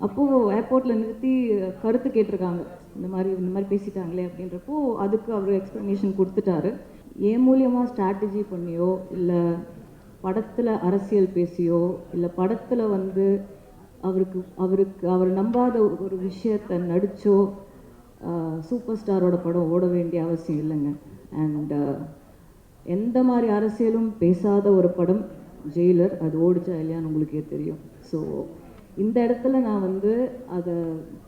அப்போது ஏர்போர்ட்டில் நிறுத்தி கருத்து கேட்டிருக்காங்க, இந்த மாதிரி பேசிட்டாங்களே அப்படின்றப்போ அதுக்கு அவர் எக்ஸ்ப்ளனேஷன் கொடுத்துட்டாரு. என் மூலியமாக ஸ்ட்ராட்டஜி பண்ணியோ இல்லை படத்தில் அரசியல் பேசியோ இல்லை படத்தில் வந்து அவர் நம்பாத ஒரு விஷயத்தை நடித்தோ சூப்பர் ஸ்டாரோட படம் ஓட வேண்டிய அவசியம் இல்லைங்க. அண்ட் எந்த மாதிரி அரசியலும் பேசாத ஒரு படம் ஜெயிலர், அது ஓடிச்சா இல்லையான்னு உங்களுக்கே தெரியும். ஸோ இந்த இடத்துல நான் வந்து அதை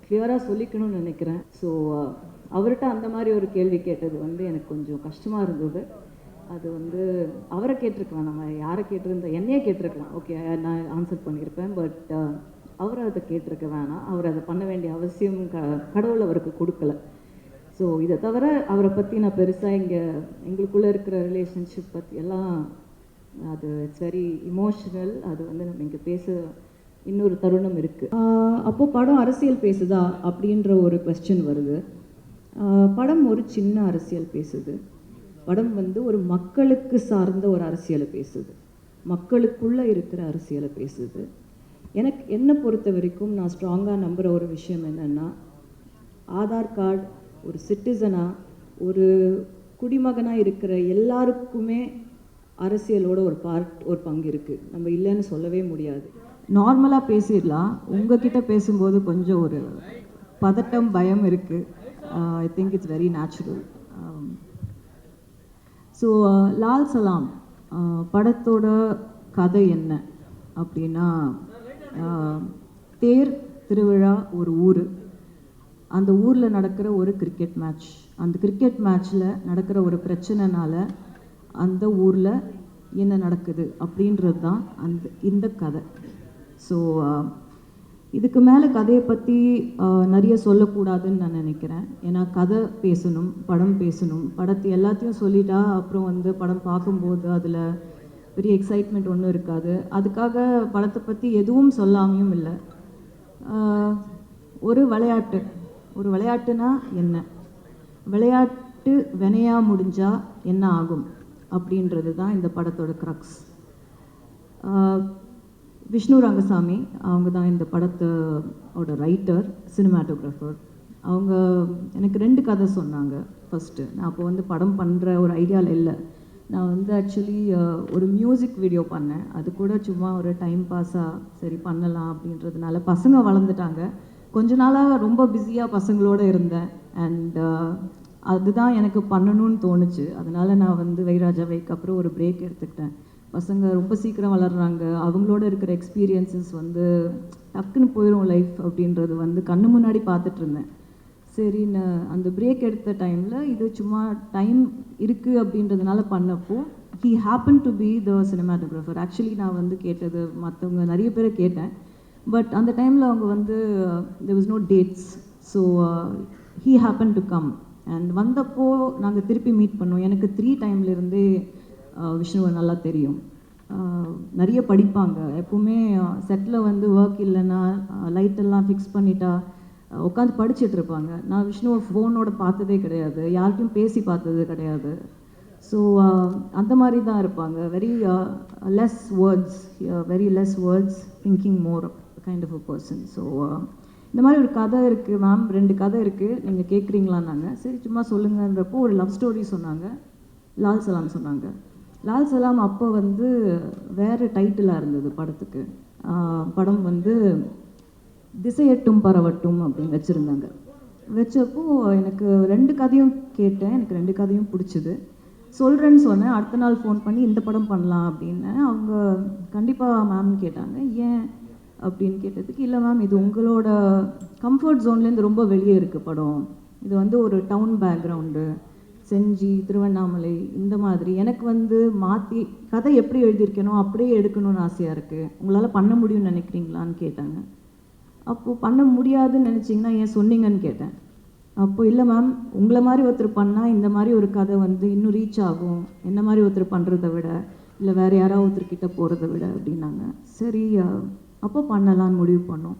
கிளியராக சொல்லிக்கணும்னு நினைக்கிறேன். ஸோ அவர்கிட்ட அந்த மாதிரி ஒரு கேள்வி கேட்டது வந்து எனக்கு கொஞ்சம் கஷ்டமாக இருந்தது. அது வந்து அவரை கேட்டிருக்கலாம், நம்ம யாரை கேட்டிருந்தா என்னையே கேட்டிருக்கலாம், ஓகே நான் ஆன்சர் பண்ணியிருப்பேன். பட் அவரை அதை கேட்டிருக்க வேணாம், அவர் அதை பண்ண வேண்டிய அவசியம் கடவுள் அவருக்கு கொடுக்கல. ஸோ இதை தவிர அவரை பற்றி நான் பெருசாக எங்களுக்குள்ளே இருக்கிற ரிலேஷன்ஷிப் பற்றி எல்லாம் அது இட்ஸ் வெரி இமோஷனல். அது வந்து நம்ம இங்கே பேச இன்னொரு தருணம் இருக்குது. அப்போது படம் அரசியல் பேசுதா அப்படின்ற ஒரு கொஸ்டின் வருது. படம் ஒரு சின்ன அரசியல் பேசுது. படம் வந்து ஒரு மக்களுக்கு சார்ந்த ஒரு அரசியலை பேசுது, மக்களுக்குள்ளே இருக்கிற அரசியலை பேசுது. என்னை பொறுத்த வரைக்கும் நான் ஸ்ட்ராங்காக நம்புகிற ஒரு விஷயம் என்னென்னா, ஆதார் கார்டு ஒரு சிட்டிசனாக ஒரு குடிமகனாக இருக்கிற எல்லாருக்குமே அரசியலோட ஒரு பங்கு இருக்குது, நம்ம இல்லைன்னு சொல்லவே முடியாது. நார்மலாக பேசிடலாம், உங்ககிட்ட பேசும்போது கொஞ்சம் ஒரு பதட்டம் பயம் இருக்குது. I think it's very natural. So Lal Salaam படத்தோட கதை என்ன அப்படின்னா, தேர் திருவிழா ஒரு ஊர், அந்த ஊரில் நடக்கிற ஒரு கிரிக்கெட் மேட்ச், அந்த கிரிக்கெட் மேட்ச்சில் நடக்கிற ஒரு பிரச்சனைனால அந்த ஊரில் என்ன நடக்குது அப்படின்றது தான் இந்த கதை. ஸோ இதுக்கு மேலே கதையை பற்றி நிறைய சொல்லக்கூடாதுன்னு நான் நினைக்கிறேன். ஏன்னா கதை பேசணும், படம் பேசணும். படத்தை எல்லாத்தையும் சொல்லிட்டா அப்புறம் வந்து படம் பார்க்கும்போது அதில் பெரிய எக்ஸைட்மெண்ட் ஒன்றும் இருக்காது. அதுக்காக படத்தை பற்றி எதுவும் சொல்லாமையும் இல்லை. ஒரு விளையாட்டுனா என்ன, விளையாட்டு வினையாக முடிஞ்சால் என்ன ஆகும் அப்படின்றது தான் இந்த படத்தோட க்ரக்ஸ். விஷ்ணு ரங்கசாமி அவங்க தான் இந்த படத்தோட ரைட்டர், சினிமாட்டோகிராஃபர். அவங்க எனக்கு 2 கதை சொன்னாங்க. ஃபஸ்ட்டு நான் அப்போ வந்து படம் பண்ணுற ஒரு ஐடியாவில் இல்லை. நான் வந்து ஆக்சுவலி ஒரு மியூசிக் வீடியோ பண்ணேன். அது கூட சும்மா ஒரு டைம் பாஸாக சரி பண்ணலாம் அப்படின்றதுனால. பசங்க வளர்ந்துட்டாங்க, கொஞ்ச நாளாக ரொம்ப பிஸியாக பசங்களோடு இருந்தேன். அண்ட் அதுதான் எனக்கு பண்ணணும்னு தோணுச்சு. அதனால் நான் வந்து வைராஜாவைக்கு அப்புறம் ஒரு பிரேக் எடுத்துக்கிட்டேன். பசங்க ரொம்ப சீக்கிரம் வளர்கிறாங்க, அவங்களோட இருக்கிற எக்ஸ்பீரியன்ஸஸ் வந்து டக்குன்னு போயிடும் லைஃப் அப்படின்றது வந்து கண்ணு முன்னாடி பார்த்துட்டு இருந்தேன். சரின்னு அந்த பிரேக் எடுத்த டைமில் இது சும்மா டைம் இருக்குது அப்படின்றதுனால பண்ணப்போ he happen to be the cinematographer. Actually நான் வந்து கேட்டது மற்றவங்க நிறைய பேரை கேட்டேன், பட் அந்த டைமில் அவங்க வந்து there was no dates. So he happen to come. And வந்தப்போ நாங்கள் திருப்பி மீட் பண்ணோம். எனக்கு 3 டைம்லேருந்தே விஷ்ணுவை நல்லா தெரியும். நிறைய படிப்பாங்க. எப்போவுமே செட்டில் வந்து ஒர்க் இல்லைன்னா லைட்டெல்லாம் ஃபிக்ஸ் பண்ணிட்டா உட்காந்து படிச்சுட்டு இருப்பாங்க. நான் விஷ்ணுவை ஃபோனோட பார்த்ததே கிடையாது, யார்கிட்டையும் பேசி பார்த்தது கிடையாது. ஸோ அந்த மாதிரி தான் இருப்பாங்க. Very less words thinking more kind of a person. So இந்த மாதிரி ஒரு கதை இருக்குது மேம், 2 கதை இருக்குது, நீங்கள் கேட்குறீங்களான்னாங்க. சரி சும்மா சொல்லுங்கன்றப்போ ஒரு லவ் ஸ்டோரி சொன்னாங்க, லால் சலாம் சொன்னாங்க. லால் சலாம் அப்போ வந்து வேறு டைட்டிலாக இருந்தது படத்துக்கு. படம் வந்து திசையட்டும் பரவட்டும் அப்படின்னு வச்சுருந்தாங்க. வச்சப்போ எனக்கு 2 கதையும் கேட்டேன், எனக்கு 2 கதையும் பிடிச்சிது. சொல்கிறேன்னு சொன்னேன். அடுத்த நாள் ஃபோன் பண்ணி இந்த படம் பண்ணலாம் அப்படின்னு. அவங்க கண்டிப்பாக மேம்னு கேட்டாங்க. ஏன் அப்படின்னு கேட்டதுக்கு, இல்லை மேம் இது உங்களோட கம்ஃபர்ட் ஜோன்லேருந்து ரொம்ப வெளியே இருக்குது படம், இது வந்து ஒரு டவுன் பேக்ரவுண்டு, செஞ்சி திருவண்ணாமலை இந்த மாதிரி. எனக்கு வந்து மாற்றி கதை எப்படி எழுதியிருக்கேனோ அப்படியே எடுக்கணும்னு ஆசையாக இருக்குது, உங்களால் பண்ண முடியும்னு நினைக்கிறீங்களான்னு கேட்டாங்க. அப்போது பண்ண முடியாதுன்னு நினச்சிங்கன்னா ஏன் சொன்னீங்கன்னு கேட்டேன். அப்போது இல்லை மேம், உங்களை மாதிரி ஒருத்தர் பண்ணால் இந்த மாதிரி ஒரு கதை வந்து இன்னும் ரீச் ஆகும், என்ன மாதிரி ஒருத்தர் பண்ணுறதை விட, இல்லை வேறு யாராவது ஒருத்தர்கிட்ட போகிறத விட அப்படின்னாங்க. சரி அப்போ பண்ணலான்னு முடிவு பண்ணோம்.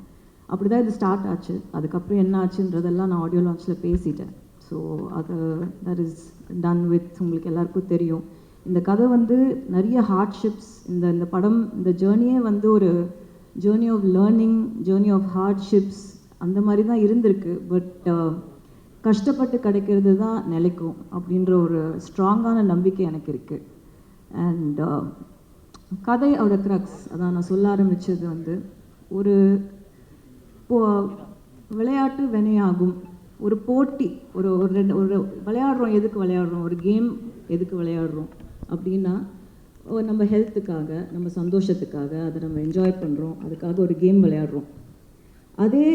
அப்படி தான் இது ஸ்டார்ட் ஆச்சு. அதுக்கப்புறம் என்ன ஆச்சுன்றதெல்லாம் நான் ஆடியோ லான்ச்சில் பேசிட்டேன். ஸோ அது தட் இஸ் டன் வித். உங்களுக்கு எல்லாருக்கும் தெரியும் இந்த கதை வந்து நிறைய ஹார்ட்ஷிப்ஸ். இந்த படம் இந்த ஜேர்னியே வந்து ஒரு journey of learning, journey of hardships அந்த மாதிரி தான் இருந்திருக்கு. பட் கஷ்டப்பட்டு கிடைக்கிறது தான் நிலைக்கும் அப்படின்ற ஒரு ஸ்ட்ராங்கான நம்பிக்கை எனக்கு இருக்குது. அண்ட் கதையோட க்ரக்ஸ் அதான் நான் சொல்ல ஆரம்பித்தது வந்து ஒரு விளையாட்டு வினையாகும், ஒரு போட்டி, ஒரு ஒரு விளையாடுறோம். எதுக்கு விளையாடுறோம்? ஒரு கேம் எதுக்கு விளையாடுறோம் அப்படின்னா நம்ம ஹெல்த்துக்காக, நம்ம சந்தோஷத்துக்காக, அதை நம்ம என்ஜாய் பண்ணுறோம், அதுக்காக ஒரு கேம் விளையாடுறோம். அதே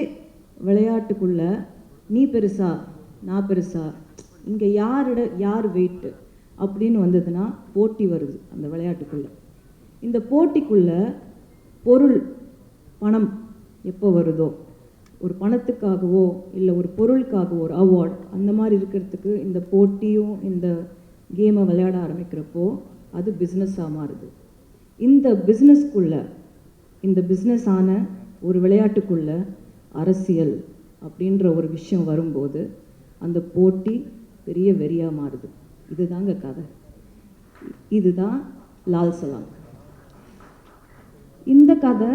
விளையாட்டுக்குள்ளே நீ பெருசா நான் பெருசா, இங்கே யார் வெயிட்டு அப்படின்னு வந்ததுன்னா போட்டி வருது அந்த விளையாட்டுக்குள்ளே. இந்த போட்டிக்குள்ளே பொருள், பணம் எப்போ வருதோ, ஒரு பணத்துக்காகவோ இல்லை ஒரு பொருளுக்காகவோ ஒரு அவார்ட் அந்த மாதிரி இருக்கிறதுக்கு இந்த போட்டியும் இந்த கேமை விளையாட ஆரம்பிக்கிறப்போ அது பிஸ்னஸாக மாறுது. இந்த பிஸ்னஸ்க்குள்ளே, இந்த பிஸ்னஸான ஒரு விளையாட்டுக்குள்ளே அரசியல் அப்படின்ற ஒரு விஷயம் வரும்போது அந்த போட்டி பெரிய வெறியாக மாறுது. இதுதாங்க கதை. இதுதான் லால் சலாம். இந்த கதை,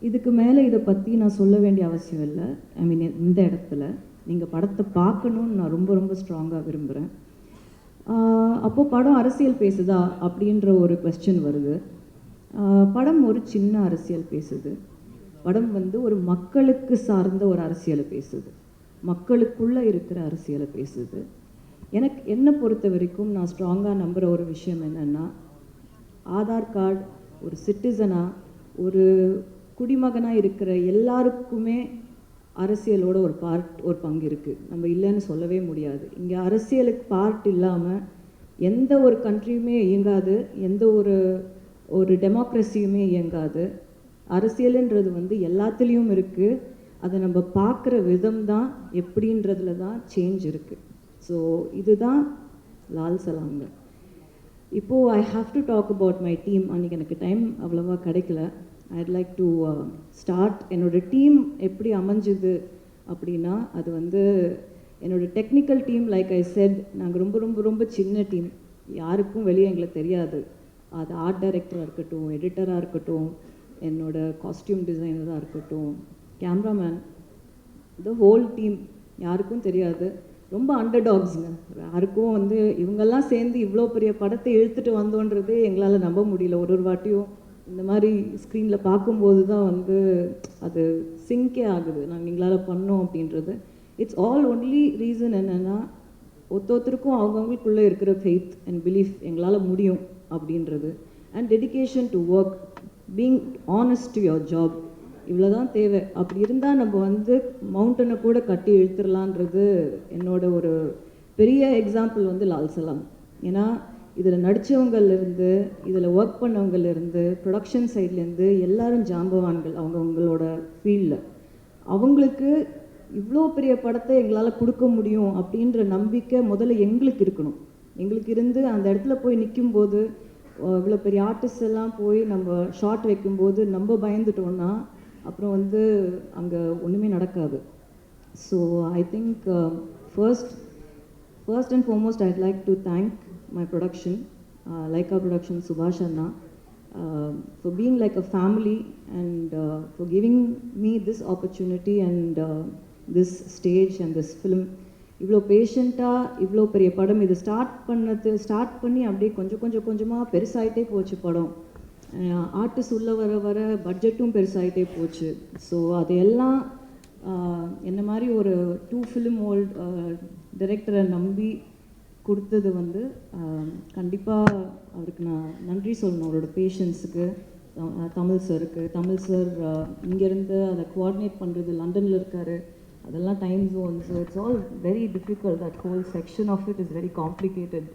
இதுக்கு மேலே இதை பற்றி நான் சொல்ல வேண்டிய அவசியம் இல்லை. ஐ மீன், இந்த இடத்துல நீங்கள் படத்தை பார்க்கணுன்னு நான் ரொம்ப ரொம்ப ஸ்ட்ராங்காக விரும்புகிறேன். அப்போது படம் அரசியல் பேசுதா அப்படின்ற ஒரு கொஸ்டின் வருது. படம் ஒரு சின்ன அரசியல் பேசுது. படம் வந்து ஒரு மக்களுக்கு சார்ந்த ஒரு அரசியலை பேசுது, மக்களுக்குள்ளே இருக்கிற அரசியலை பேசுது. என்னை பொறுத்த வரைக்கும் நான் ஸ்ட்ராங்காக நம்புகிற ஒரு விஷயம் என்னென்னா, ஆதார் கார்டு ஒரு சிட்டிசனாக, ஒரு குடிமகனாக இருக்கிற எல்லாருக்குமே அரசியலோட ஒரு பங்கு இருக்குது. நம்ம இல்லைன்னு சொல்லவே முடியாது. இங்கே அரசியலுக்கு பார்ட் இல்லாமல் எந்த ஒரு கண்ட்ரியுமே இயங்காது, எந்த ஒரு டெமோக்ரஸியுமே இயங்காது. அரசியலுன்றது வந்து எல்லாத்துலேயும் இருக்குது. அதை நம்ம பார்க்குற விதம் தான் எப்படின்றதுல தான் சேஞ்ச் இருக்குது. ஸோ இதுதான் லால் சலாங்க. இப்போது I have to talk about my team. அன்றைக்கி எனக்கு டைம் அவ்வளோவா கிடைக்கல. I'd like to start. என்னோடய டீம் எப்படி அமைஞ்சுது அப்படின்னா, அது வந்து என்னோடய technical team. Like I said, நாங்கள் ரொம்ப ரொம்ப ரொம்ப சின்ன டீம். யாருக்கும் வெளியே எங்களுக்கு தெரியாது. அது ஆர்ட் டைரக்டராக இருக்கட்டும், எடிட்டராக இருக்கட்டும், என்னோடய காஸ்டியூம் டிசைனராக இருக்கட்டும், கேமராமேன், த ஹோல் டீம் யாருக்கும் தெரியாது. ரொம்ப அண்டர் டாக்ஸுங்க. யாருக்கும் வந்து இவங்கெல்லாம் சேர்ந்து இவ்வளோ பெரிய படத்தை இழுத்துட்டு வந்தோன்றதே எங்களால் நம்ப முடியல. ஒரு வாட்டியும் இந்த மாதிரி ஸ்க்ரீனில் பார்க்கும்போது தான் வந்து அது சிங்கே ஆகுது, நாங்கள் எங்களால் பண்ணோம் அப்படின்றது. இட்ஸ் ஆல் ஒன்லி ரீசன் என்னென்னா, ஒருத்தருக்கும் அவங்கவுங்களுக்குள்ளே இருக்கிற ஃபெய்த் அண்ட் பிலீஃப், எங்களால் முடியும் அப்படின்றது, and dedication to work, being honest to your job. இவ்வளோ தான் தேவை. அப்படி இருந்தால் நம்ம வந்து மவுண்டனை கூட கட்டி இழுத்துடலான்றது என்னோட ஒரு பெரிய எக்ஸாம்பிள் வந்து லால் சலாம். ஏன்னா இதில் நடித்தவங்கலேருந்து, இதில் ஒர்க் பண்ணவங்கலேருந்து, ப்ரொடக்ஷன் சைட்லேருந்து எல்லாரும் ஜாம்பவான்கள் அவங்களோட ஃபீல்டில். அவங்களுக்கு இவ்வளோ பெரிய படத்தை எங்களால் கொடுக்க முடியும் அப்படின்ற நம்பிக்கை முதல்ல எங்களுக்கு இருக்கணும். எங்களுக்கு இருந்து அந்த இடத்துல போய் நிற்கும்போது, இவ்வளோ பெரிய ஆர்டிஸ்ட் எல்லாம் போய் நம்ம ஷார்ட் வைக்கும்போது நம்ம பயந்துட்டோன்னா அப்புறம் வந்து அங்கே ஒன்றுமே நடக்காது. So I think first and foremost I'd like to thank my production, Laika Production, Subhash Anna, for being like a family and for giving me this opportunity and this stage and this film. இவ்வளோ பேஷண்ட்டாக இவ்வளோ பெரிய படம் இது start பண்ணி அப்படியே கொஞ்சம் கொஞ்சமாக பெருசாகிட்டே போச்சு படம். ஆர்டிஸ்ட் உள்ளே வர வர பட்ஜெட்டும் பெருசாகிட்டே போச்சு. ஸோ அதையெல்லாம் என்ன மாதிரி ஒரு 2 ஃபிலிம் ஓல்ட் டைரக்டரை நம்பி கொடுத்தது வந்து கண்டிப்பாக அவருக்கு நான் நன்றி சொல்லணும். அவரோட பேஷன்ஸுக்கு, தமிழ் சார் இங்கேருந்து அதை கோஆர்டினேட் பண்ணுறது, லண்டனில் இருக்கார், அதெல்லாம் time zones, it's all very difficult. That whole section of it is very complicated.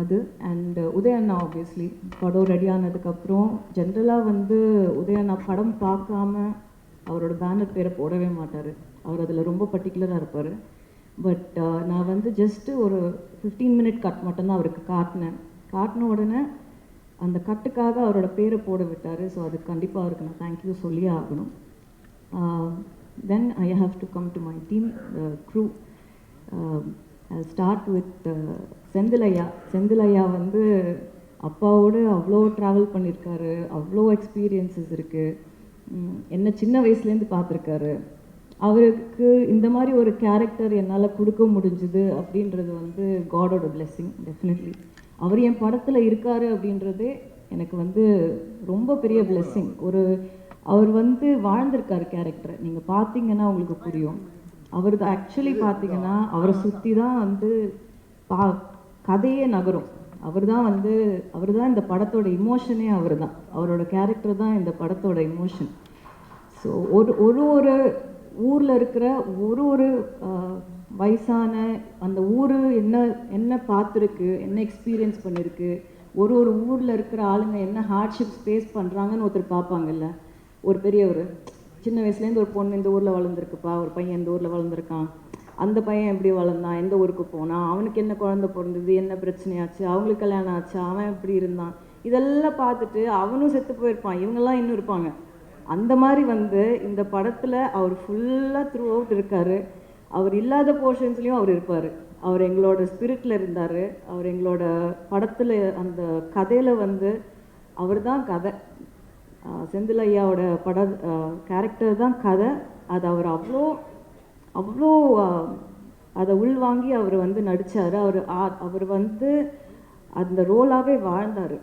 அது அண்ட் உதயண்ணா ஆப்வியஸ்லி படம் ரெடி ஆனதுக்கப்புறம் ஜென்ரலாக வந்து உதயண்ணா படம் பார்க்காம அவரோட பேனர் பேரை போடவே மாட்டார். அவர் அதில் ரொம்ப பர்டிகுலராக இருப்பார். பட் நான் வந்து ஜஸ்ட்டு ஒரு 15 மினிட் கட் மட்டும்தான் அவருக்கு காட்டின உடனே அந்த கட்டுக்காக அவரோட பேரை போட விட்டார். ஸோ அதுக்கு கண்டிப்பாக அவருக்கு நான் தேங்க்யூ சொல்லியே ஆகணும். Then I have to come to my team, crew. I'll start with செந்திலையா வந்து அப்பாவோடு அவ்வளோ ட்ராவல் பண்ணியிருக்காரு, அவ்வளோ எக்ஸ்பீரியன்ஸஸ் இருக்குது. என்ன சின்ன வயசுலேருந்து பார்த்துருக்காரு. அவருக்கு இந்த மாதிரி ஒரு கேரக்டர் என்னால் கொடுக்க முடிஞ்சுது அப்படின்றது வந்து காடோட பிளெஸ்ஸிங் டெஃபினெட்லி. அவர் என் படத்தில் இருக்கார் அப்படின்றதே எனக்கு வந்து ரொம்ப பெரிய பிளெஸ்ஸிங். அவர் வந்து வாழ்ந்திருக்கார் கேரக்டரை. நீங்கள் பார்த்தீங்கன்னா உங்களுக்கு புரியும். அவர் ஆக்சுவலி பார்த்தீங்கன்னா அவரை சுற்றி தான் வந்து கதையே நகரும். அவர் தான் இந்த படத்தோட இமோஷனே அவர் தான். அவரோட கேரக்டர் தான் இந்த படத்தோட இமோஷன். ஸோ ஒரு ஊரில் இருக்கிற ஒரு வயசான அந்த ஊர் என்ன பார்த்துருக்கு, என்ன எக்ஸ்பீரியன்ஸ் பண்ணியிருக்கு, ஒரு ஊரில் இருக்கிற ஆளுங்க என்ன ஹார்ட்ஷிப்ஸ் ஃபேஸ் பண்ணுறாங்கன்னு ஒருத்தர் பார்ப்பாங்கல்ல. ஒரு பெரியவர் சின்ன வயசுலேருந்து ஒரு பொண்ணு இந்த ஊரில் வளர்ந்துருக்குப்பா, ஒரு பையன் இந்த ஊரில் வளர்ந்துருக்கான், அந்த பையன் எப்படி வளர்ந்தான், எந்த ஊருக்கு போனான், அவனுக்கு என்ன குழந்தை பிறந்தது, என்ன பிரச்சனையாச்சு, அவங்களுக்கு கல்யாணம் ஆச்சு, அவன் எப்படி இருந்தான், இதெல்லாம் பார்த்துட்டு அவனும் செத்து போயிருப்பான், இவங்கெல்லாம் இன்னும் இருப்பாங்க. அந்த மாதிரி வந்து இந்த படத்தில் அவர் ஃபுல்லாக த்ரூ அவுட் இருக்கார். அவர் இல்லாத போர்ஷன்ஸ்லேயும் அவர் இருப்பார். அவர் எங்களோட ஸ்பிரிட்டில் இருந்தார். அவர் எங்களோட படத்தில் அந்த கதையில் வந்து அவர் தான் கதை. செந்தில் ஐயாவோட கேரக்டர் தான் கதை. அது அவர் அவ்வளோ அதை உள்வாங்கி அவர் வந்து நடித்தார். அவர் வந்து அந்த ரோலாகவே வாழ்ந்தார்.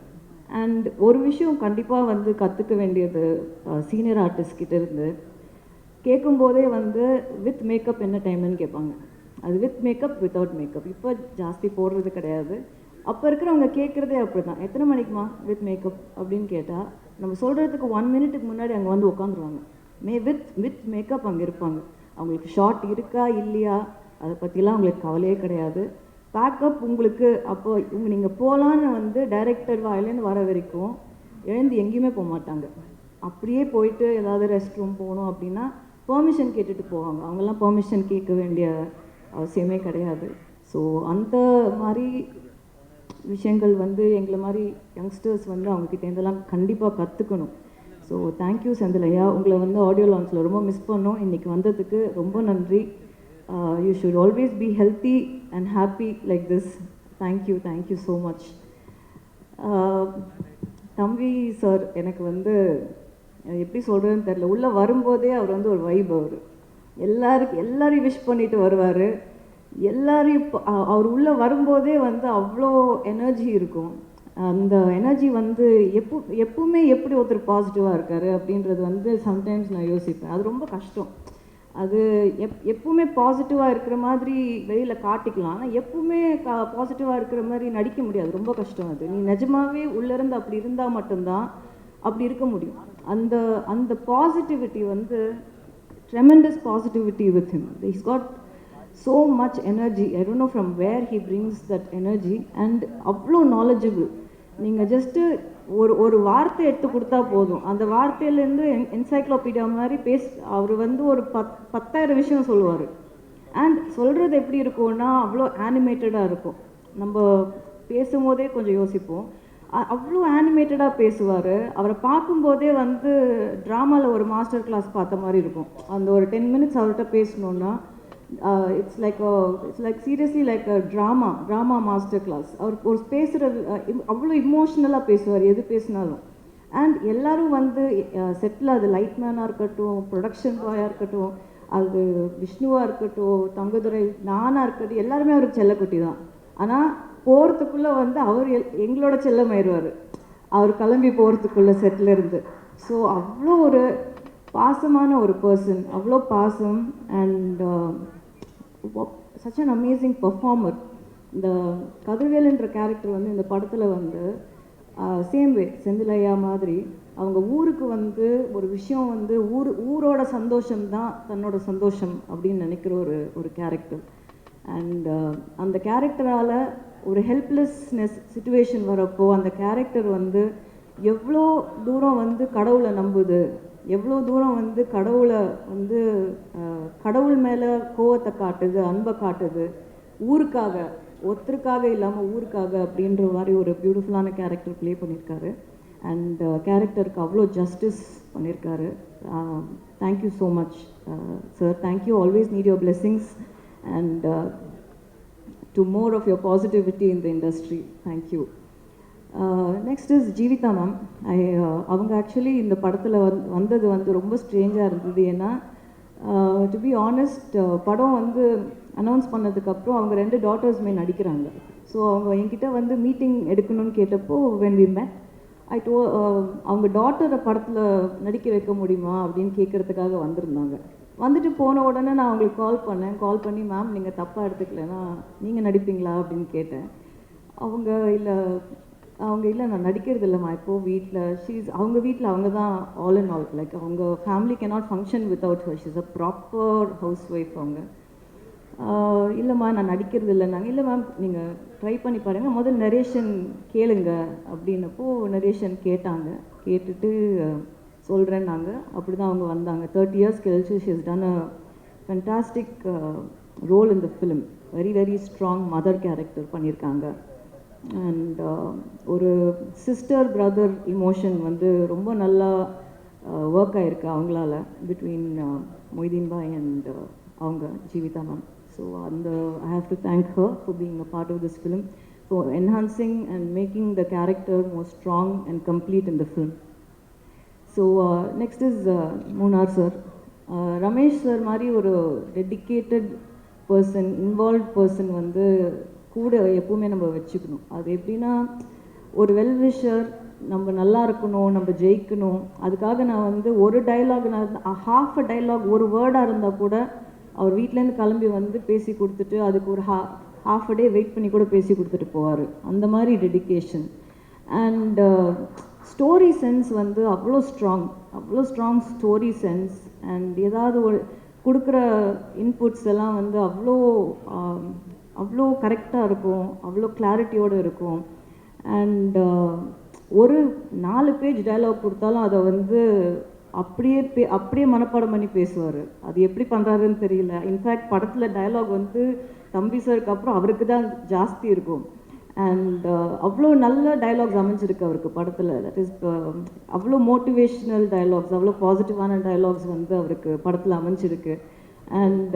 அண்ட் ஒரு விஷயம் கண்டிப்பாக வந்து கற்றுக்க வேண்டியது சீனியர் ஆர்டிஸ்ட்கிட்ட இருந்து, கேட்கும்போதே வந்து வித் மேக்கப் என்ன டைம்னு கேட்பாங்க. அது வித் மேக்கப் வித்தவுட் மேக்கப் இப்போ ஜாஸ்தி போடுறது கிடையாது. அப்போ இருக்கிறவங்க கேட்குறதே அப்படி தான். எத்தனை மணிக்குமா வித் மேக்கப் அப்படின்னு கேட்டால் நம்ம சொல்கிறதுக்கு 1 மினிட்டுக்கு முன்னாடி அங்கே வந்து உட்காந்துருவாங்க. வித் மேக்கப் அங்கே இருப்பாங்க. அவங்களுக்கு ஷார்ட் இருக்கா இல்லையா அதை பற்றிலாம் அவங்களுக்கு கவலையே கிடையாது. பேக்கப் உங்களுக்கு அப்போ நீங்கள் போகலான்னு வந்து டைரக்டர் வாயிலேருந்து வர வரைக்கும் எழுந்து எங்கேயுமே போக மாட்டாங்க. அப்படியே போயிட்டு ஏதாவது ரெஸ்ட் ரூம் போகணும் அப்படின்னா பெர்மிஷன் கேட்டுட்டு போவாங்க. அவங்கெல்லாம் பெர்மிஷன் கேட்க வேண்டிய அவசியமே கிடையாது. ஸோ அந்த மாதிரி விஷயங்கள் வந்து எங்களை மாதிரி யங்ஸ்டர்ஸ் வந்து அவங்கக்கிட்டேருந்தெல்லாம் கண்டிப்பாக கற்றுக்கணும். ஸோ தேங்க்யூ செந்தில் ஐயா. உங்களை வந்து ஆடியோ லான்ச்சில் ரொம்ப மிஸ் பண்ணோம். இன்றைக்கி வந்ததுக்கு ரொம்ப நன்றி. You should always be healthy and happy like this. Thank you so much. தம்பி சார் எனக்கு வந்து எப்படி சொல்கிறதுன்னு தெரில. உள்ளே வரும்போதே அவர் வந்து ஒரு வைப். எல்லாரையும் விஷ் பண்ணிட்டு வருவார். எல்லாரையும் அவர் உள்ளே வரும்போதே வந்து அவ்வளோ எனர்ஜி இருக்கும். அந்த எனர்ஜி வந்து எப்பவுமே எப்படி ஒருத்தர் பாசிட்டிவாக இருக்கார் அப்படின்றது வந்து சம்டைம்ஸ் நான் யோசிப்பேன். அது ரொம்ப கஷ்டம். அது எப்பவுமே பாசிட்டிவாக இருக்கிற மாதிரி வெளியில் காட்டிக்கலாம். ஆனால் எப்பவுமே பாசிட்டிவாக இருக்கிற மாதிரி நடிக்க முடியாது. ரொம்ப கஷ்டம். அது நீ நிஜமாகவே உள்ளேருந்து அப்படி இருந்தால் மட்டும்தான் அப்படி இருக்க முடியும். அந்த பாசிட்டிவிட்டி வந்து tremendous positivity with him. He's got so much energy. I don't know from where he brings that energy. And அவ்வளோ knowledgeable. நீங்கள் ஜஸ்ட்டு ஒரு வார்த்தை எடுத்து கொடுத்தா போதும். அந்த வார்த்தையிலேருந்து என்சைக்ளோபீடியா மாதிரி அவர் வந்து ஒரு 10,000 விஷயம் சொல்லுவார். அண்ட் சொல்கிறது எப்படி இருக்கும்னா அவ்வளோ ஆனிமேட்டடாக இருக்கும். நம்ம பேசும்போதே கொஞ்சம் யோசிப்போம். அவ்வளோ ஆனிமேட்டடாக பேசுவார். அவரை பார்க்கும்போதே வந்து ட்ராமாவில் ஒரு மாஸ்டர் கிளாஸ் பார்த்த மாதிரி இருக்கும். அந்த ஒரு 10 மினிட்ஸ் அவர்கிட்ட பேசணுன்னா it's like seriously like a drama master class. அவர் ஒரு பேசுகிறது அவ்வளோ இமோஷ்னலாக பேசுவார் எது பேசினாலும். அண்ட் எல்லோரும் வந்து செட்டில் அது லைட்மேனாக இருக்கட்டும், ப்ரொடக்ஷன் பாயாக இருக்கட்டும், அது விஷ்ணுவாக இருக்கட்டும், தங்கதுரை, நானாக இருக்கட்டும், எல்லாருமே அவருக்கு செல்லக்குட்டி தான். ஆனால் போகிறதுக்குள்ளே வந்து அவர் எங்களோட செல்லமாயிடுவார். அவர் கிளம்பி போகிறதுக்குள்ளே செட்டில் இருந்து. ஸோ அவ்வளோ ஒரு பாசமான ஒரு பர்சன். அவ்வளோ பாசம். And such an amazing performer. இந்த கதிர்வேலுன்ற கேரக்டர் வந்து இந்த படத்தில் வந்து சேம் வே செந்திலையா மாதிரி அவங்க ஊருக்கு வந்து ஒரு விஷயம் வந்து ஊரோட சந்தோஷம் தான் தன்னோட சந்தோஷம் அப்படின்னு நினைக்கிற ஒரு கேரக்டர். அண்ட் அந்த கேரக்டரால் ஒரு ஹெல்ப்லெஸ்னஸ் சுச்சுவேஷன் வரப்போ அந்த கேரக்டர் வந்து எவ்வளோ தூரம் வந்து கடவுளை நம்புது, எவ்வளோ தூரம் வந்து கடவுளை வந்து கடவுள் மேலே கோவத்தை காட்டுது, அன்பை காட்டுது, ஊருக்காக, ஒருத்தருக்காக இல்லாமல் ஊருக்காக அப்படின்ற மாதிரி ஒரு பியூட்டிஃபுல்லான கேரக்டர் ப்ளே பண்ணியிருக்காரு. அண்ட் கேரக்டருக்கு அவ்வளோ ஜஸ்டிஸ் பண்ணியிருக்காரு. Thank you so much sir. Thank you. Always need your blessings and to more of your positivity in the industry. Thank you. Next is Jeevitha ma'am. அவங்க ஆக்சுவலி இந்த படத்தில் வந்தது வந்து ரொம்ப ஸ்ட்ரேஞ்சாக இருந்தது. ஏன்னா டு பி ஆனஸ்ட், படம் வந்து அனௌன்ஸ் பண்ணதுக்கப்புறம் அவங்க 2 டாட்டர்ஸுமே நடிக்கிறாங்க. ஸோ அவங்க என்கிட்ட வந்து மீட்டிங் எடுக்கணும்னு கேட்டப்போ when we met, அவங்க டாட்டரை படத்தில் நடிக்க வைக்க முடியுமா அப்படின்னு கேட்குறதுக்காக வந்திருந்தாங்க. வந்துட்டு போன உடனே நான் அவங்களுக்கு கால் பண்ணி மேம் நீங்கள் தப்பாக எடுத்துக்கலைன்னா நீங்கள் நடிப்பீங்களா அப்படின்னு கேட்டேன். அவங்க இல்லை நான் நடிக்கிறது இல்லைம்மா, இப்போது வீட்டில் அவங்க வீட்டில் அவங்க தான் ஆல் அண்ட் ஆல், லைக் அவங்க family cannot function without her, she's a proper house wife அவங்க. இல்லைம்மா நான் நடிக்கிறது இல்லைன்னாங்க. இல்லை மேம் நீங்கள் ட்ரை பண்ணி பாருங்கள், முதல் நரேஷன் கேளுங்க அப்படின்னப்போ நரேஷன் கேட்டுட்டு சொல்கிறேன்னாங்க. அப்படி தான் அவங்க வந்தாங்க. 30 years கழிச்சு she has done a fantastic role in the film. Very very strong mother character பண்ணியிருக்காங்க. அண்ட் ஒரு சிஸ்டர் பிரதர் இமோஷன் வந்து ரொம்ப நல்லா ஒர்க் ஆகிருக்கு அவங்களால, பிட்வீன் மொய்தீன் பாய் அண்ட் அவங்க Jeevitha ma'am. So I have to thank her for being a part of this film, for enhancing and making the character more strong and complete in the film. So next is Munnar sir. Ramesh sir மாதிரி ஒரு dedicated person, involve person வந்து கூட எப்பவுமே நம்ம வச்சுக்கணும். அது எப்படின்னா, ஒரு வெல்விஷர், நம்ம நல்லா இருக்கணும், நம்ம ஜெயிக்கணும், அதுக்காக நான் வந்து ஒரு டைலாக், நான் ஹாஃப் அ டைலாக், ஒரு வேர்டாக இருந்தால் கூட அவர் வீட்டிலேருந்து கிளம்பி வந்து பேசி கொடுத்துட்டு அதுக்கு ஒரு ஹாஃப் அ டே வெயிட் பண்ணி கூட பேசி கொடுத்துட்டு போவார். அந்த மாதிரி டெடிக்கேஷன். அண்ட் ஸ்டோரி சென்ஸ் வந்து அவ்வளோ ஸ்ட்ராங் ஸ்டோரி சென்ஸ். அண்ட் ஏதாவது ஒரு கொடுக்குற இன்புட்ஸ் எல்லாம் வந்து அவ்வளோ கரெக்டாக இருக்கும், அவ்வளோ கிளாரிட்டியோடு இருக்கும். அண்ட் ஒரு 4 பேஜ் டைலாக் கொடுத்தாலும் அதை வந்து அப்படியே மனப்பாடம் பண்ணி பேசுவார். அது எப்படி பண்ணுறாருன்னு தெரியல. இன்ஃபேக்ட் படத்தில் டைலாக் வந்து தம்பி சாருக்கு அப்புறம் அவருக்கு தான் ஜாஸ்தி இருக்கும். அண்ட் அவ்வளோ நல்ல டைலாக்ஸ் அமைஞ்சிருக்கு அவருக்கு படத்தில். தட் இஸ் அவ்வளோ மோட்டிவேஷ்னல் டைலாக்ஸ், அவ்வளோ பாசிட்டிவான டைலாக்ஸ் வந்து அவருக்கு படத்தில் அமைஞ்சிருக்கு. அண்ட்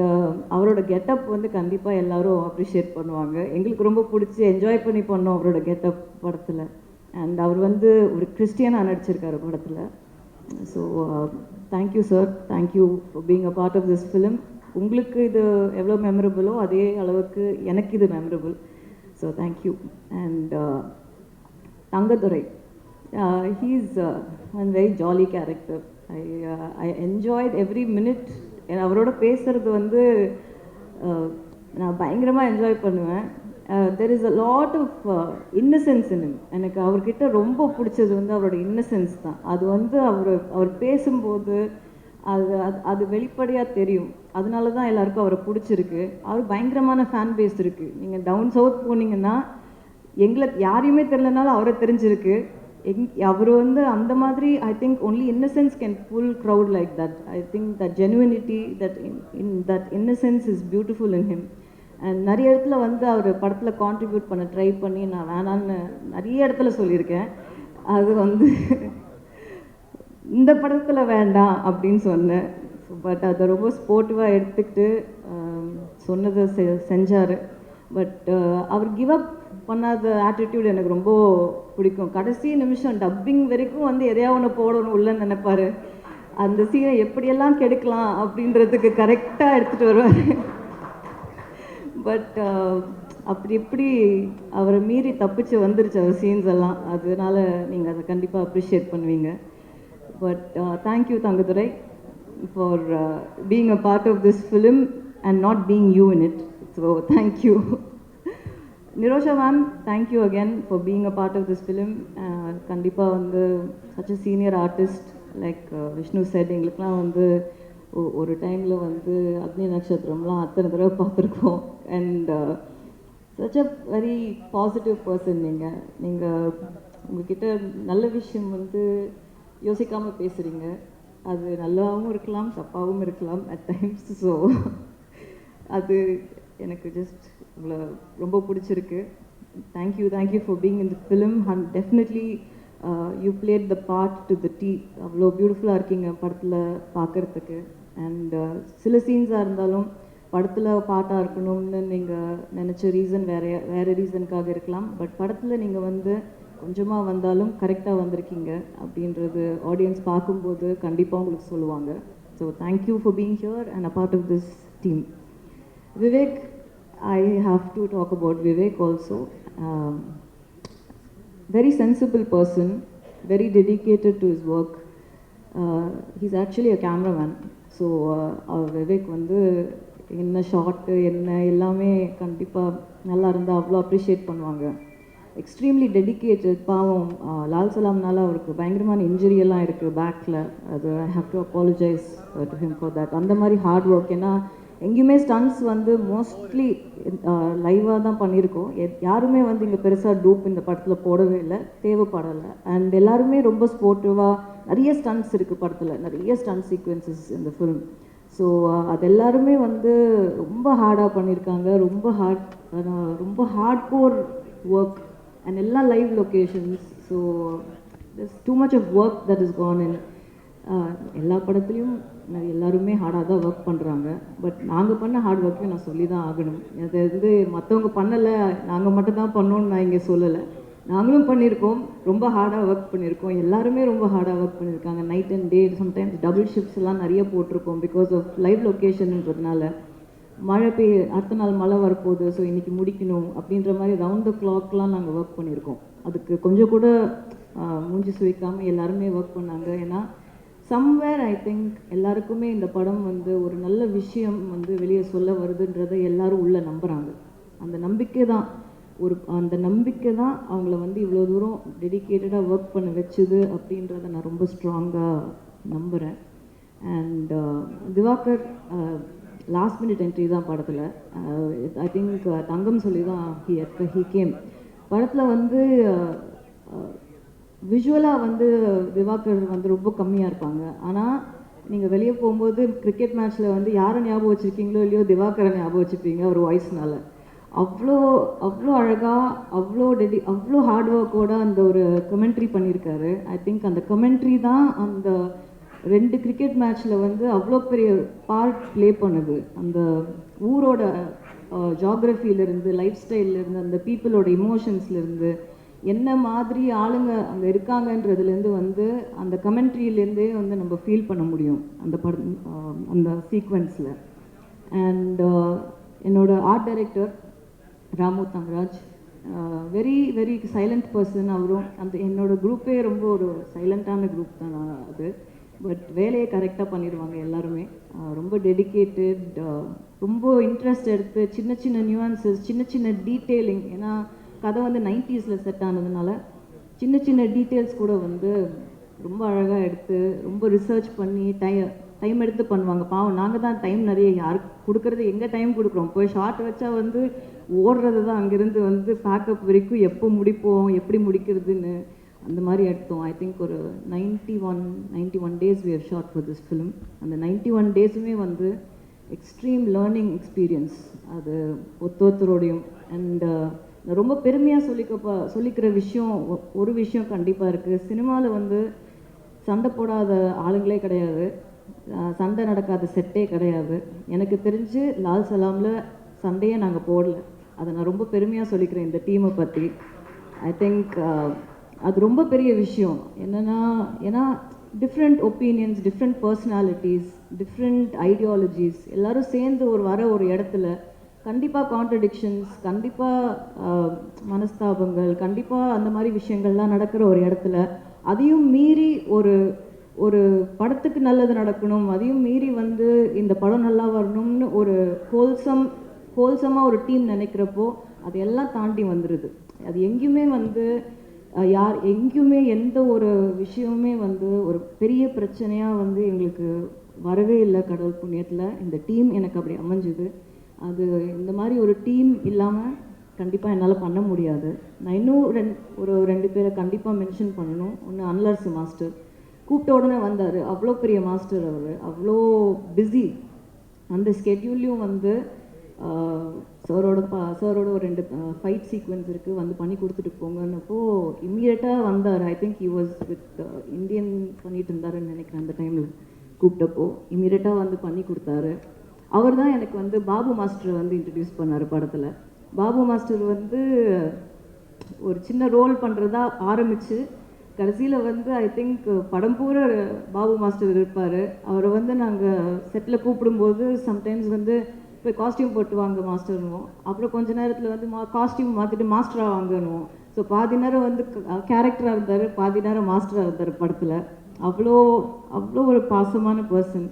அவரோட கெட்டப் வந்து கண்டிப்பாக எல்லோரும் அப்ரிஷியேட் பண்ணுவாங்க. எங்களுக்கு ரொம்ப பிடிச்சி என்ஜாய் பண்ணி பண்ணோம் அவரோட கெட்டப் படத்தில். அண்ட் அவர் வந்து ஒரு கிறிஸ்டியனாக நடிச்சிருக்காரு படத்தில். So thank you sir, thank you for being a part of this film. உங்களுக்கு இது எவ்வளோ மெமரபுளோ அதே அளவுக்கு எனக்கு இது memorable. So thank you. And Thangadurai, he is one very jolly character. I enjoyed every minute. அவரோட பேசுகிறது வந்து நான் பயங்கரமாக என்ஜாய் பண்ணுவேன். There is a lot of innocence in him. எனக்கு அவர்கிட்ட ரொம்ப பிடிச்சது வந்து அவரோட இன்னசென்ஸ் தான். அது வந்து அவர் பேசும்போது அது வெளிப்படையாக தெரியும். அதனால தான் எல்லாருக்கும் அவரை பிடிச்சிருக்கு. அவர் பயங்கரமான ஃபேன் பேஸ் இருக்குது. நீங்கள் டவுன் சவுத் போனீங்கன்னா எங்களுக்கு யாரையுமே தெரியலனாலும் அவரை தெரிஞ்சிருக்கு. அவர் வந்து அந்த மாதிரி, I think only innocence can pull crowd like that. I think that genuinity, that innocence is beautiful in him. And நிறைய இடத்துல வந்து அவர் படத்தில் கான்ட்ரிபியூட் பண்ண ட்ரை பண்ணி நான் வேணான்னு நிறைய இடத்துல சொல்லியிருக்கேன். அது வந்து இந்த படத்தில் வேண்டாம் அப்படின்னு சொன்னேன். பட் அதை ரொம்ப ஸ்போர்ட்டிவாக எடுத்துக்கிட்டு சொன்னதை செஞ்சார். பட் அவர் கிவ் அப் பண்ணாத ஆட்டிடியூட் எனக்கு ரொம்ப பிடிக்கும். கடைசி நிமிஷம் டப்பிங் வரைக்கும் வந்து எதையா ஒன்று போடணும் உள்ளன்னு நினைப்பார். அந்த சீனை எப்படியெல்லாம் கெடுக்கலாம் அப்படின்றதுக்கு கரெக்டாக எடுத்துகிட்டு வருவார். பட் அப்படி அவரை மீறி தப்பிச்சு வந்துருச்சு அவர் சீன்ஸ் எல்லாம். அதனால நீங்கள் அதை கண்டிப்பாக அப்ரிஷியேட் பண்ணுவீங்க. But thank you Thangadurai for being a part of this film and not being you in it. So thank you. Nirosha ma'am, thank you again for being a part of this film. கண்டிப்பாக வந்து such a senior artist like Vishnu said, எங்களுக்குலாம் வந்து ஒரு டைமில் வந்து அக்னி நட்சத்திரம்லாம் அத்தனை தடவை பார்த்துருக்கோம். And such a very positive person. நீங்கள் உங்ககிட்ட நல்ல விஷயம் வந்து யோசிக்காமல் பேசுகிறீங்க. அது நல்லாவும் இருக்கலாம், தப்பாகவும் இருக்கலாம் அட் டைம்ஸ். ஸோ அது எனக்கு ஜஸ்ட் உங்களை ரொம்ப பிடிச்சிருக்கு. Thank you for being in the film. And definitely you plate the part to the tea. அவ்வளோ பியூட்டிஃபுல்லாக இருக்கீங்க படத்தில் பார்க்குறதுக்கு. அண்ட் சில சீன்ஸாக இருந்தாலும் படத்தில் பாட்டாக இருக்கணும்னு நீங்கள் நினச்ச ரீசன் வேறு ரீசனுக்காக இருக்கலாம். பட் படத்தில் நீங்கள் வந்து கொஞ்சமாக வந்தாலும் கரெக்டாக வந்திருக்கீங்க அப்படின்றது ஆடியன்ஸ் பார்க்கும்போது கண்டிப்பாக உங்களுக்கு சொல்லுவாங்க. So thank you for being here and a part of this team. Vivek, I have to talk about Vivek also. Very sensible person, very dedicated to his work. He's actually a cameraman. So Vivek வந்து என்ன short என்ன எல்லாமே கண்டிப்பாக நல்லா இருந்தால் அவ்வளோ appreciate பண்ணுவாங்க. Extremely dedicated. பாவம் லால் சலாம்னால அவருக்கு பயங்கரமான இன்ஜுரி எல்லாம் இருக்குது பேக்கில். அது ஐ have to apologise to him for that. அந்த மாதிரி ஹார்ட் ஒர்க். ஏன்னா எங்கேயுமே ஸ்டன்ட்ஸ் வந்து மோஸ்ட்லி லைவாக தான் பண்ணியிருக்கோம். யாருமே வந்து இங்கே பெருசாக டூப் இந்த படத்தில் போடவே இல்லை, தேவைப்படலை. அண்ட் எல்லாருமே ரொம்ப ஸ்போர்ட்டிவாக, நிறைய ஸ்டன்ட்ஸ் இருக்குது படத்தில், நிறைய ஸ்டன்ட் சீக்வன்சஸ் இந்த ஃபிலிம். ஸோ அது எல்லாருமே வந்து ரொம்ப ஹார்டாக பண்ணியிருக்காங்க. ரொம்ப ஹார்ட் கோர் ஒர்க் அண்ட் எல்லா live locations. So there's too much of work that is gone in. எல்லா படத்துலையும் எல்லாருமே ஹார்டாக தான் ஒர்க் பண்ணுறாங்க. பட் நாங்கள் பண்ண ஹார்ட் ஒர்க்கையும் நான் சொல்லி தான் ஆகணும். அது வந்து மற்றவங்க பண்ணலை, நாங்கள் மட்டும் தான் பண்ணோன்னு நான் இங்கே சொல்லலை. நாங்களும் பண்ணியிருக்கோம், ரொம்ப ஹார்டாக ஒர்க் பண்ணியிருக்கோம். எல்லாருமே ரொம்ப ஹார்டாக ஒர்க் பண்ணியிருக்காங்க. Night and day, sometimes double shifts எல்லாம் நிறைய போட்டிருக்கோம் பிகாஸ் ஆஃப் லைவ் லொக்கேஷன்ன்றதுனால. மழை அடுத்த நாள் மழை வரப்போகுது, ஸோ இன்றைக்கி முடிக்கணும் அப்படின்ற மாதிரி ரவுண்ட் த கிளாக்லாம் நாங்கள் ஒர்க் பண்ணியிருக்கோம். அதுக்கு கொஞ்சம் கூட மூஞ்சி சுவைக்காமல் எல்லாருமே ஒர்க் பண்ணாங்க. ஏன்னா சம்வேர் ஐ திங்க் எல்லாருக்குமே இந்த படம் வந்து ஒரு நல்ல விஷயம் வந்து வெளியே சொல்ல வருதுன்றதை எல்லாரும் உள்ளே நம்புகிறாங்க. அந்த நம்பிக்கை தான் அவங்கள வந்து இவ்வளோ தூரம் டெடிக்கேட்டடாக ஒர்க் பண்ண வச்சுது அப்படின்றத நான் ரொம்ப ஸ்ட்ராங்காக நம்புகிறேன். And Divakar last minute entry தான் படத்தில். ஐ திங்க் தங்கம் சொல்லி தான் ஹி கேம். படத்தில் வந்து விஷுவலாக வந்து திவாகர் வந்து ரொம்ப கம்மியாக இருப்பாங்க. ஆனால் நீங்கள் வெளியே போகும்போது கிரிக்கெட் மேட்ச்சில் வந்து யாரை ஞாபகம் வச்சுருக்கீங்களோ இல்லையோ, திவாகரை ஞாபகம் வச்சுருப்பீங்க ஒரு வாய்ஸ்னால. அவ்வளோ அழகாக, அவ்வளோ ஹார்ட் ஒர்க்கோட அந்த ஒரு கமெண்ட்ரி பண்ணியிருக்காரு. ஐ திங்க் அந்த கமெண்ட்ரி தான் அந்த 2 கிரிக்கெட் மேட்ச்சில் வந்து அவ்வளோ பெரிய பார்ட் ப்ளே பண்ணுது. அந்த ஊரோட ஜாகிரஃபியிலேருந்து, லைஃப் ஸ்டைல்லேருந்து, அந்த பீப்புளோட இமோஷன்ஸ்லேருந்து, என்ன மாதிரி ஆளுங்க அங்கே இருக்காங்கன்றதுலேருந்து வந்து அந்த கமெண்ட்ரியிலேருந்தே வந்து நம்ம ஃபீல் பண்ண முடியும் அந்த அந்த சீக்வன்ஸில். அண்ட் என்னோட art director Ramu Thangaraj, very very silent person. அவரும் என்னோடய குரூப்பே ரொம்ப ஒரு சைலண்ட்டான குரூப் தான் அது. பட் வேலையை கரெக்டாக பண்ணிடுவாங்க எல்லாருமே. ரொம்ப டெடிக்கேட்டட், ரொம்ப இன்ட்ரெஸ்ட் எடுத்து சின்ன சின்ன நியூவான்சஸ், சின்ன சின்ன டீட்டெயிலிங். ஏன்னா கதை வந்து 90s செட் ஆனதுனால சின்ன சின்ன டீட்டெயில்ஸ் கூட வந்து ரொம்ப அழகாக எடுத்து ரொம்ப ரிசர்ச் பண்ணி டைம் எடுத்து பண்ணுவாங்க. பாவம், நாங்கள் தான் டைம் நிறைய யாருக்கு கொடுக்குறது, எங்கே டைம் கொடுக்குறோம். போய் ஷார்ட் வச்சா வந்து ஓடுறது தான், அங்கேருந்து வந்து பேக்கப் வரைக்கும் எப்போ முடிப்போம், எப்படி முடிக்கிறதுன்னு அந்த மாதிரி எடுத்தோம். ஐ திங்க் ஒரு 91 days we have shot for this film. அந்த 91 daysமே வந்து எக்ஸ்ட்ரீம் லேர்னிங் எக்ஸ்பீரியன்ஸ் அது ஒருத்தரோடையும். அண்ட் ரொம்ப பெருமையாக சொல்லிக்கிற விஷயம் ஒரு விஷயம் கண்டிப்பாக இருக்குது. சினிமாவில் வந்து சண்டை போடாத ஆளுங்களே கிடையாது, சண்டை நடக்காத செட்டே கிடையாது. எனக்கு தெரிஞ்சு லால் சலாமில் சண்டையே நாங்கள் போடல. அதை நான் ரொம்ப பெருமையாக சொல்லிக்கிறேன் இந்த டீமை பற்றி. ஐ திங்க் அது ரொம்ப பெரிய விஷயம். ஏன்னா different opinions, different personalities, different ideologies எல்லோரும் சேர்ந்து ஒரு இடத்துல கண்டிப்பாக கான்ட்ரடிக்ஷன்ஸ், கண்டிப்பாக மனஸ்தாபங்கள், கண்டிப்பாக அந்த மாதிரி விஷயங்கள்லாம் நடக்கிற ஒரு இடத்துல அதையும் மீறி ஒரு படத்துக்கு நல்லது நடக்கணும், அதையும் மீறி வந்து இந்த படம் நல்லா வரணும்னு ஒரு ஹோல்சமாக ஒரு டீம் நினைக்கிறப்போ அதையெல்லாம் தாண்டி வந்துடுது. அது எங்கேயுமே வந்து எங்கேயுமே எந்த ஒரு விஷயமுமே வந்து ஒரு பெரிய பிரச்சனையாக வந்து எங்களுக்கு வரவே இல்லை. கடவுள் புண்ணியத்தில் இந்த டீம் எனக்கு அப்படி அமைஞ்சுது. அது இந்த மாதிரி ஒரு டீம் இல்லாமல் கண்டிப்பாக என்னால் பண்ண முடியாது. நான் இன்னும் ஒரு 2 பேரை கண்டிப்பாக மென்ஷன் பண்ணணும். ஒன்று அன்லர்ஸ் மாஸ்டர், கூப்பிட்ட உடனே வந்தார். அவ்வளோ பெரிய மாஸ்டர் அவர், அவ்வளோ பிஸி. அந்த ஸ்கெட்யூல்லையும் வந்து சாரோட ஒரு 2 ஃபைட் சீக்வன்ஸ் இருக்குது, வந்து பண்ணி கொடுத்துட்டு போங்கன்னப்போ இம்மீடியட்டாக வந்தார். I think he was with Indian பண்ணிட்டு இருந்தாருன்னு நினைக்கிறேன். அந்த டைமில் கூப்பிட்டப்போ இம்மீடியட்டாக வந்து பண்ணி கொடுத்தாரு. அவர் தான் எனக்கு வந்து பாபு மாஸ்டரை வந்து இன்ட்ரடியூஸ் பண்ணார் படத்தில். பாபு மாஸ்டர் வந்து ஒரு சின்ன ரோல் பண்ணுறதா ஆரம்பித்து கடைசியில் வந்து ஐ திங்க் படம் பூரா பாபு மாஸ்டர் இருப்பார். அவரை வந்து நாங்கள் செட்டில் கூப்பிடும்போது சம்டைம்ஸ் வந்து போய் காஸ்டியூம் போட்டு வாங்க மாஸ்டர்னுவோம். அப்புறம் கொஞ்ச நேரத்தில் வந்து காஸ்டியூம் மாற்றிட்டு மாஸ்டராக வாங்கணுவோம். ஸோ பாதி நேரம் வந்து கேரக்டராக இருந்தார், பாதி நேரம் மாஸ்டராக இருந்தார் படத்தில். அவ்வளோ அவ்வளோ ஒரு பாசமான பர்சன்.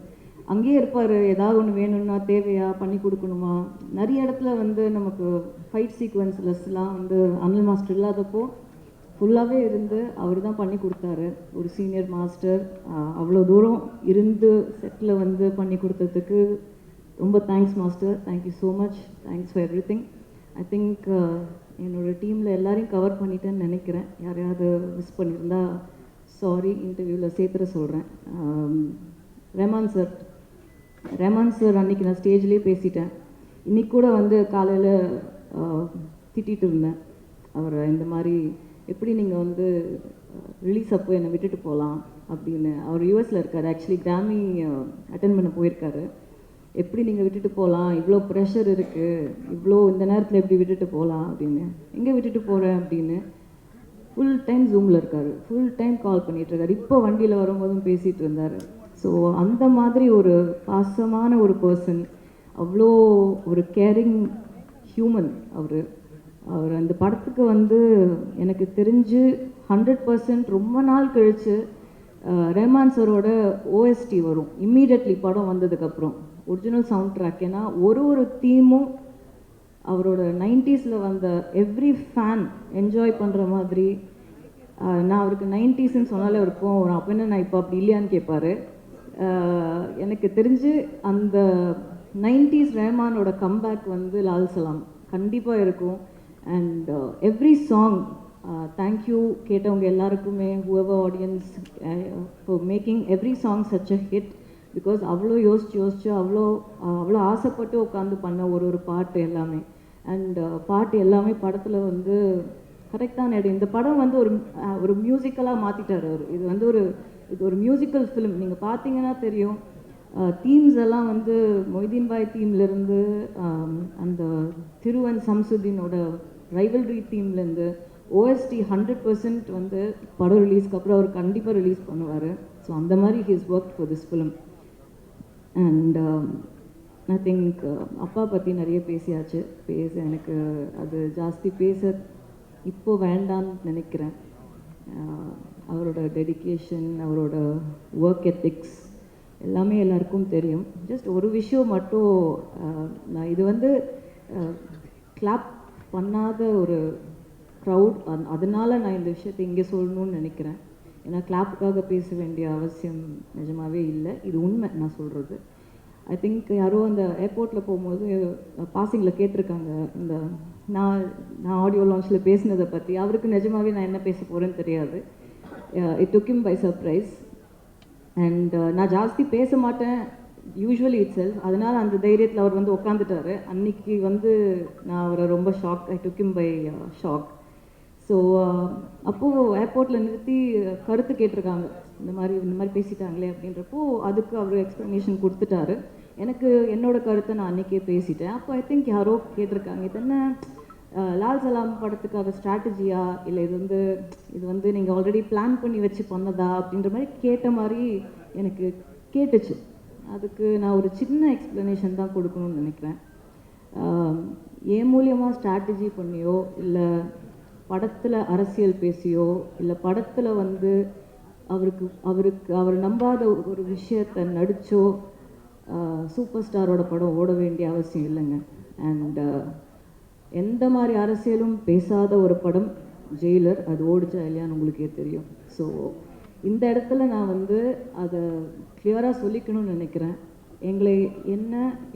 அங்கேயே இருப்பார், ஏதாவது ஒன்று வேணும்னா தேவையா பண்ணி கொடுக்கணுமா. நிறைய இடத்துல வந்து நமக்கு ஃபைட் சீக்வன்ஸ்லஸ்லாம் வந்து அனில் மாஸ்டர் இல்லாதப்போ ஃபுல்லாகவே இருந்து அவர் தான் பண்ணி கொடுத்தாரு. ஒரு சீனியர் மாஸ்டர் அவ்வளோ தூரம் இருந்து செட்டில் வந்து பண்ணி கொடுத்ததுக்கு ரொம்ப thanks master. Thank you so much. Thanks for every thing. I think என்னோடய டீமில் எல்லாரையும் கவர் பண்ணிட்டேன்னு நினைக்கிறேன். யாரையாவது மிஸ் பண்ணியிருந்தா சாரி. இன்டர்வியூவில் சேர்த்துற சொல்கிறேன். ரஹ்மான் சார் அன்றைக்கி நான் ஸ்டேஜ்லேயே பேசிட்டேன். இன்றைக்கி கூட வந்து காலையில் திட்டிகிட்டு இருந்தேன் அவரை. இந்த மாதிரி எப்படி நீங்கள் வந்து ரிலீஸ் அப்போ என்னை விட்டுட்டு போகலாம் அப்படின்னு. அவர் யூஎஸில் இருக்கார், ஆக்சுவலி கிராமி அட்டன் பண்ண போயிருக்காரு. எப்படி நீங்கள் விட்டுட்டு போகலாம், இவ்வளோ ப்ரெஷர் இருக்குது, இவ்வளோ இந்த நேரத்தில் எப்படி விட்டுட்டு போகலாம் அப்படின்னு. எங்கே விட்டுட்டு போகிறேன் அப்படின்னு. ஃபுல் டைம் ஜூமில் இருக்கார், ஃபுல் டைம் கால் பண்ணிகிட்ருக்காரு. இப்போ வண்டியில் வரும்போதும் பேசிகிட்டு இருந்தார். ஸோ அந்த மாதிரி ஒரு பாசமான ஒரு பர்சன், அவ்வளோ ஒரு கேரிங் ஹியூமன் அவர் அந்த படத்துக்கு வந்து எனக்கு தெரிஞ்சு 100% ரொம்ப நாள் கழித்து ரஹ்மான் சாரோட ஓஎஸ்டி வரும் இம்மீடியட்லி படம் வந்ததுக்கப்புறம், ஒரிஜினல் சவுண்ட் ட்ராக். ஏன்னா ஒரு தீமும் அவரோட 90s வந்த எவ்ரி ஃபேன் என்ஜாய் பண்ணுற மாதிரி. நான் அவருக்கு 90ஸ்ன்னு சொன்னாலே அவர் கோவம் வரும். அப்போ என்ன நான் இப்போ அப்படி இல்லையான்னு கேட்பார். எனக்கு தெரிஞ்சு அந்த 90s ரஹ்மானோட கம்பேக் வந்து லால் சலாம் கண்டிப்பாக இருக்கும். அண்ட் எவ்ரி சாங் தேங்க்யூ கேட்டவங்க எல்லாருக்குமே, whoever audience for making every song such a hit. Because அவ்வளோ யோசிச்சு அவ்வளோ ஆசைப்பட்டு உட்காந்து பண்ண ஒரு பாட்டு எல்லாமே. அண்ட் பாட்டு எல்லாமே படத்தில் வந்து கரெக்டான இடம். இந்த படம் வந்து ஒரு மியூசிக்கலாக மாற்றிட்டார் அவர். இது ஒரு மியூசிக்கல் ஃபிலிம். நீங்கள் பார்த்தீங்கன்னா தெரியும், தீம்ஸ் எல்லாம் வந்து மொய்தீன் பாய் தீம்லேருந்து அந்த திருவன் சம்சுதீனோட ரைவல்ரி தீம்லேருந்து ஓஎஸ்டி 100% வந்து படம் ரிலீஸ்க்கு அப்புறம் அவர் கண்டிப்பாக ரிலீஸ் பண்ணுவார். ஸோ அந்த மாதிரி he's work for this film. And I think அப்பா பற்றி நிறைய பேசியாச்சு. எனக்கு அது ஜாஸ்தி பேச இப்போ வேண்டான்னு நினைக்கிறேன். அவரோட டெடிக்கேஷன், அவரோட ஒர்க் எத்திக்ஸ் எல்லாமே எல்லாருக்கும் தெரியும். ஜஸ்ட் ஒரு விஷயம் மட்டும், நான் இது வந்து கிளாப் பண்ணாத ஒரு க்ரௌட், அதனால் நான் இந்த விஷயத்தை இங்கே சொல்லணும்னு நினைக்கிறேன். ஏன்னா கிளாப்புக்காக பேச வேண்டிய அவசியம் நிஜமாகவே இல்லை. இது உண்மை நான் சொல்கிறது. ஐ திங்க் யாரோ அந்த ஏர்போர்ட்டில் போகும்போது பாசிங்கில் கேட்டிருக்காங்க இந்த நான் ஆடியோ லான்ச்சில் பேசினதை பற்றி. அவருக்கு நிஜமாகவே நான் என்ன பேச போகிறேன்னு தெரியாது. It took him by surprise. And நான் ஜாஸ்தி பேச மாட்டேன் யூஸ்வலி இட் செல்ஃப். அதனால் அந்த தைரியத்தில் அவர் வந்து உட்காந்துட்டாரு. அன்றைக்கி வந்து நான் அவரை ரொம்ப shock, I took him by shock. So அப்போது ஏர்போர்ட்டில் நிறுத்தி கருத்து கேட்டிருக்காங்க, இந்த மாதிரி பேசிட்டாங்களே அப்படின்றப்போ அதுக்கு அவர் எக்ஸ்ப்ளனேஷன் கொடுத்துட்டாரு. எனக்கு என்னோட கருத்தை நான் அன்றைக்கே பேசிட்டேன். அப்போ ஐ திங்க் யாரோ கேட்டிருக்காங்க, இது என்ன லால் சலாம் படத்துக்காக ஸ்ட்ராட்டஜியா, இல்லை இது வந்து நீங்கள் ஆல்ரெடி பிளான் பண்ணி வச்சு பண்ணதா அப்படின்ற மாதிரி கேட்ட மாதிரி எனக்கு கேட்டுச்சு. அதுக்கு நான் ஒரு சின்ன எக்ஸ்ப்ளனேஷன் தான் கொடுக்கணும்னு நினைக்கிறேன். என் மூலியமாக ஸ்ட்ராட்டஜி பண்ணியோ, இல்லை படத்தில் அரசியல் பேசியோ, இல்லை படத்தில் வந்து அவர் நம்பாத ஒரு விஷயத்தை நடித்தோ சூப்பர் ஸ்டாரோட படம் ஓட வேண்டிய அவசியம் இல்லைங்க. அண்ட் எந்த மாதிரி அரசியலும் பேசாத ஒரு படம் ஜெயிலர், அது ஓடிச்சா இல்லையான்னு உங்களுக்கே தெரியும். ஸோ இந்த இடத்துல நான் வந்து அதை கிளியராக சொல்லிக்கணும்னு நினைக்கிறேன். எங்களை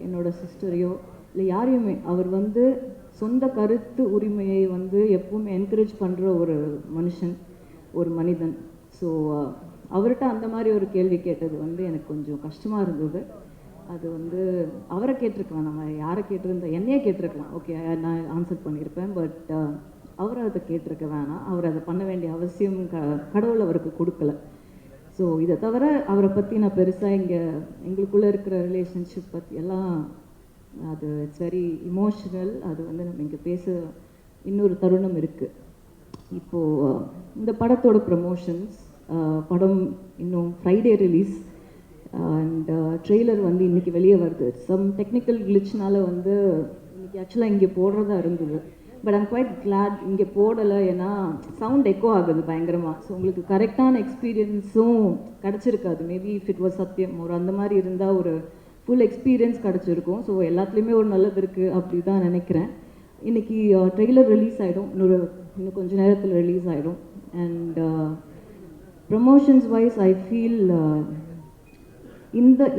என்னோட சிஸ்டரையோ இல்லை யாரையுமே அவர் வந்து சொந்த கருத்து உரிமையை வந்து எப்பவுமே என்கரேஜ் பண்ணுற ஒரு மனுஷன், ஒரு மனிதன். ஸோ அவர்கிட்ட அந்த மாதிரி ஒரு கேள்வி கேட்டது வந்து எனக்கு கொஞ்சம் கஷ்டமாக இருந்தது. அது வந்து அவரை கேட்டிருக்கலாம், நம்ம யாரை கேட்டிருந்தா என்னையே கேட்டிருக்கலாம், ஓகே நான் ஆன்சர் பண்ணியிருப்பேன். பட் அவரை அதை கேட்டிருக்க வேணாம். அவர் அதை பண்ண வேண்டிய அவசியம் கடவுள் அவருக்கு கொடுக்கல. ஸோ இதை தவிர அவரை பற்றி நான் பெருசாக எங்களுக்குள்ளே இருக்கிற ரிலேஷன்ஷிப் பற்றி எல்லாம் அது இட்ஸ் வெரி இமோஷனல். அது வந்து நம்ம இங்கே பேச இன்னொரு தருணம் இருக்குது. இப்போது இந்த படத்தோட ப்ரமோஷன்ஸ், படம் இன்னும் ஃப்ரைடே ரிலீஸ் அண்ட் ட்ரெய்லர் வந்து இன்றைக்கி வெளியே வருது. சம் டெக்னிக்கல் கிளிச்னால வந்து இன்றைக்கி ஆக்சுவலாக இங்கே போடுறதா இருந்தது. பட் ஐம் குவைட் கிளாட் இங்கே போடலை, ஏன்னா சவுண்ட் எக்கோ ஆகுது பயங்கரமாக. ஸோ உங்களுக்கு கரெக்டான எக்ஸ்பீரியன்ஸும் கிடச்சிருக்காது. மேபி இஃப் இட் வாஸ் சத்யம் ஒரு அந்த மாதிரி இருந்தால் ஒரு ஃபுல் எக்ஸ்பீரியன்ஸ் கிடச்சிருக்கும். ஸோ எல்லாத்துலேயுமே ஒரு நல்லது இருக்குது அப்படி தான் நினைக்கிறேன். இன்றைக்கி ட்ரெய்லர் ரிலீஸ் ஆகிடும், இன்னும் கொஞ்சம் நேரத்தில் ரிலீஸ் ஆகிடும். And promotions wise I feel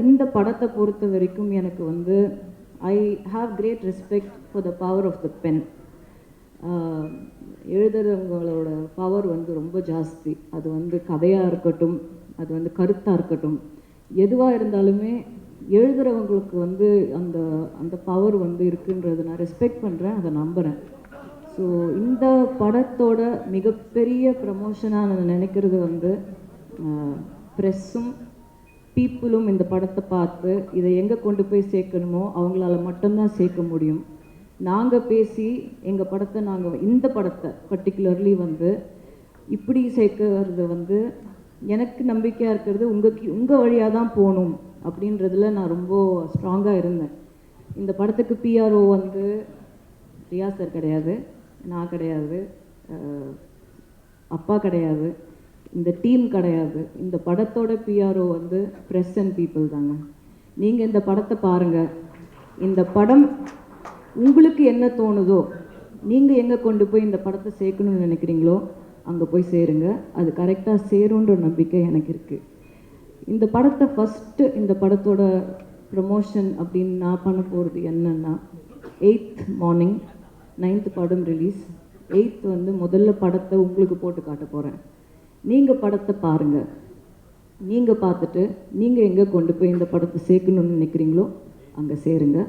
இந்த படத்தை பொறுத்த வரைக்கும் எனக்கு வந்து I have great respect for the power of the pen. எழுதுறவங்களோட பவர் வந்து ரொம்ப ஜாஸ்தி. அது வந்து கதையாக இருக்கட்டும், அது வந்து கருத்தாக இருக்கட்டும், எதுவாக இருந்தாலுமே எழுதுகிறவங்களுக்கு வந்து அந்த அந்த பவர் வந்து இருக்குன்றது நான் ரெஸ்பெக்ட் பண்ணுறேன், அதை நம்புகிறேன். ஸோ இந்த படத்தோட மிகப்பெரிய ப்ரமோஷனாக நான் நினைக்கிறது வந்து ப்ரெஸ்ஸும் பீப்புளும் இந்த படத்தை பார்த்து இதை எங்கே கொண்டு போய் சேர்க்கணுமோ அவங்களால மட்டும்தான் சேர்க்க முடியும். நாங்கள் பேசி எங்கள் படத்தை இந்த படத்தை பர்டிகுலர்லி வந்து இப்படி சேர்க்கறது வந்து எனக்கு நம்பிக்கையாக இருக்கிறது உங்கள் வழியாக தான் போகணும் அப்படின்றதுல நான் ரொம்ப ஸ்ட்ராங்காக இருந்தேன். இந்த படத்துக்கு பிஆர்ஓ வந்து ரியா சார் கிடையாது, நான் கிடையாது, அப்பா கிடையாது, இந்த டீம் கிடையாது. இந்த படத்தோட பிஆர்ஓ வந்து ப்ரெஸ் அண்ட் பீப்புள் தாங்க. நீங்கள் இந்த படத்தை பாருங்கள். இந்த படம் உங்களுக்கு என்ன தோணுதோ, நீங்கள் எங்கே கொண்டு போய் இந்த படத்தை சேர்க்கணும்னு நினைக்கிறீங்களோ அங்கே போய் சேருங்க. அது கரெக்டாக சேருன்ற நம்பிக்கை எனக்கு இருக்குது. இந்த படத்தை ஃபஸ்ட்டு இந்த படத்தோட ப்ரமோஷன் அப்படின்னு நான் பண்ண போகிறது என்னென்னா, 8th மார்னிங் 9th படம் ரிலீஸ். 8th வந்து முதல்ல படத்தை உங்களுக்கு போட்டு காட்ட போகிறேன். நீங்கள் படத்தை பாருங்கள். நீங்கள் பார்த்துட்டு நீங்கள் எங்கே கொண்டு போய் இந்த படத்தை சேர்க்கணும்னு நினைக்கிறீங்களோ அங்கே சேருங்க.